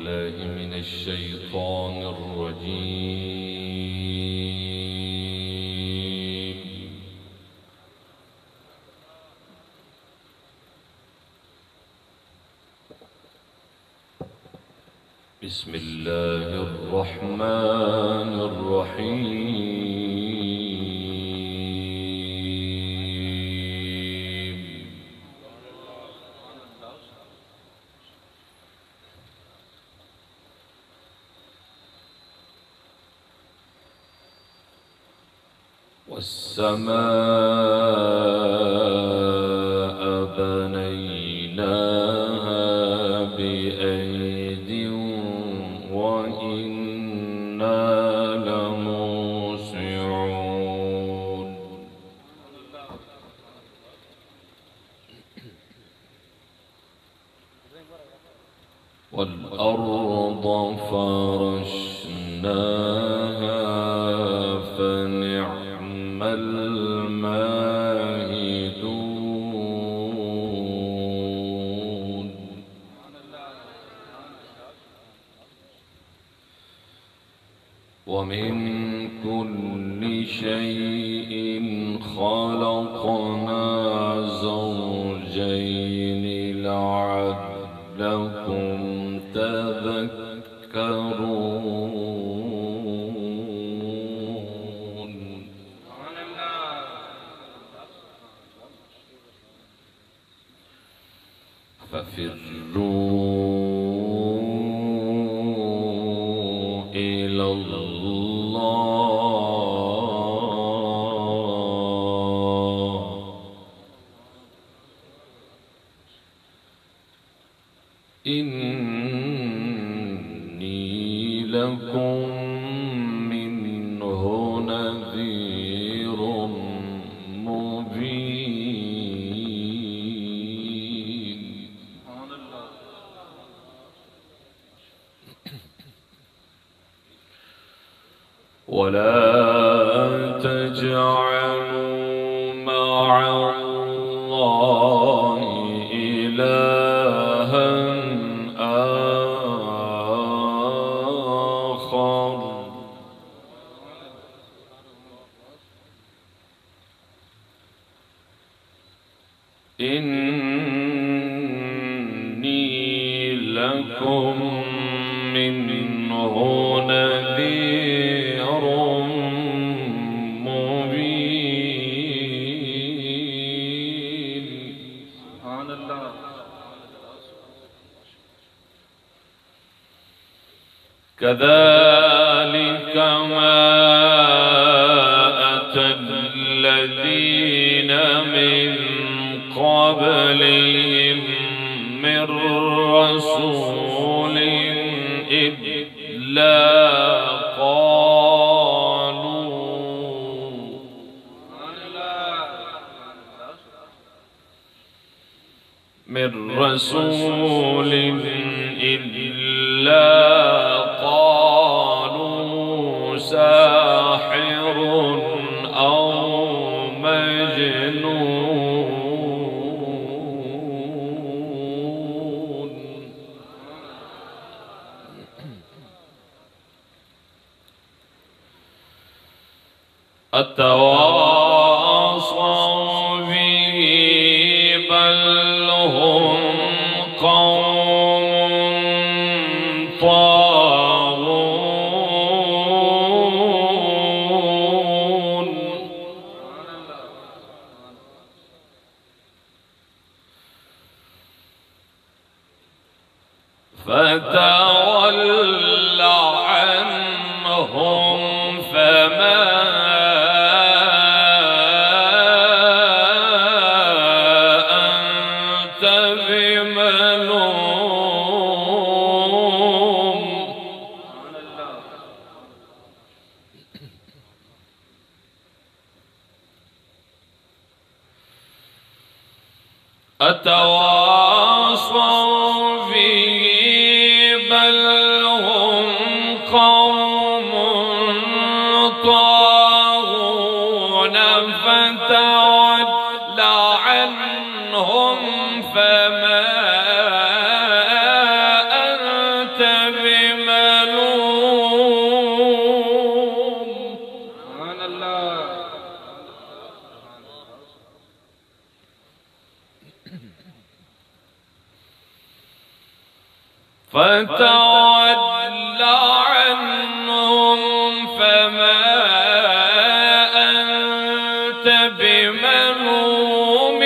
بالله من الشيطان الرجيم. بسم الله الرحمن الرحيم. والسماء بنيناها بأيد وإنا لموسعون. والأرض فرشناها فنعم الماهدون. ومن كل شيء خلقنا زوجين لعلكم تذكرون. ففروا إلى الله إني لكم منه نذير مبين. ولا تجعلوا مع الله إلها آخر إني لكم منه نذير مبين. سبحان الله. كذلك ما أتى الذين من قبلهم من رسول إلا قالوا ساحر أو مجنون. أتواصوا به بل هم قوم طاغون. فتول عنهم فما أنت بملوم. أتواصوا به بل هم قوم طاغون. فتول عنهم فما أنت فتول عنهم فما أنت بملوم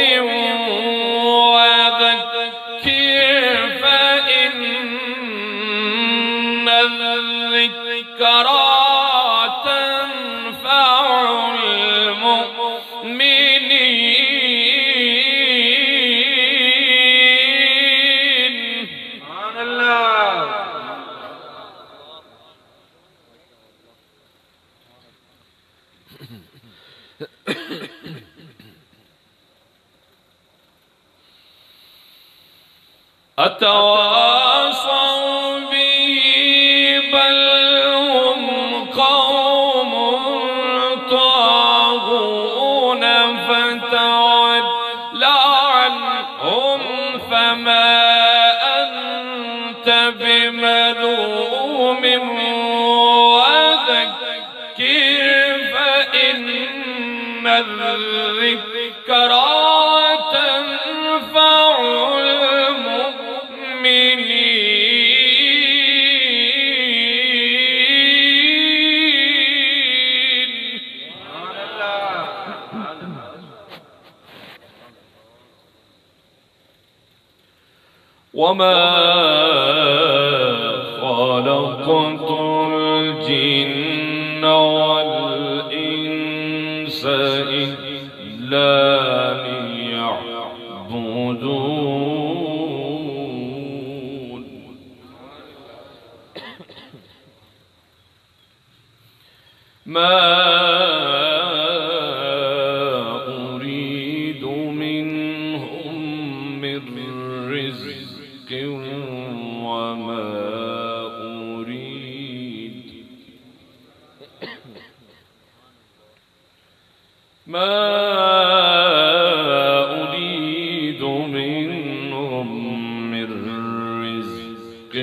وذكر فإن الذكرى تنفع المؤمنين. سبحان الله. أتواصوا به بل هم قوم طاغون فتول عنهم فما أنت بملوم وذكر فإن الذكرى تنفع وما خلقت الجن والإنس إلا ليعبدون. ما أريد منهم من رزق وما أريد منهم من رزق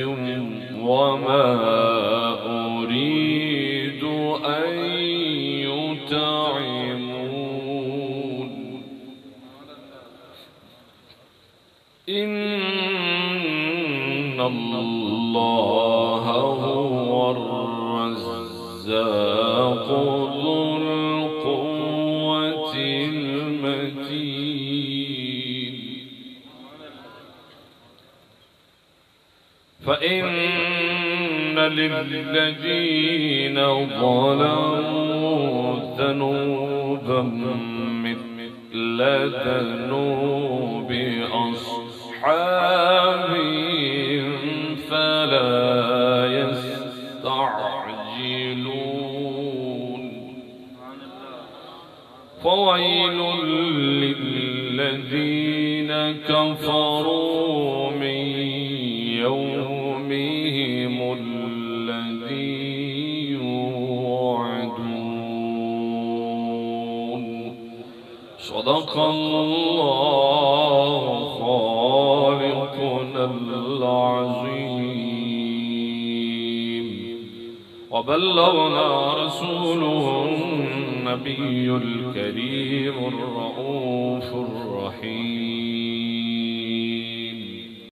وما أريد أن يطعمون. إن الله هو الرزاق ذو القوة المتين. فإن للذين ظلموا ذنوبا مثل ذنوب أصحابهم فلا يستعجلون. فويل للذين كفروا من يومهم الذي يوعدون. صدق الله خالقنا العظيم وبلغنا رسوله النبي الكريم الرؤوف الرحيم.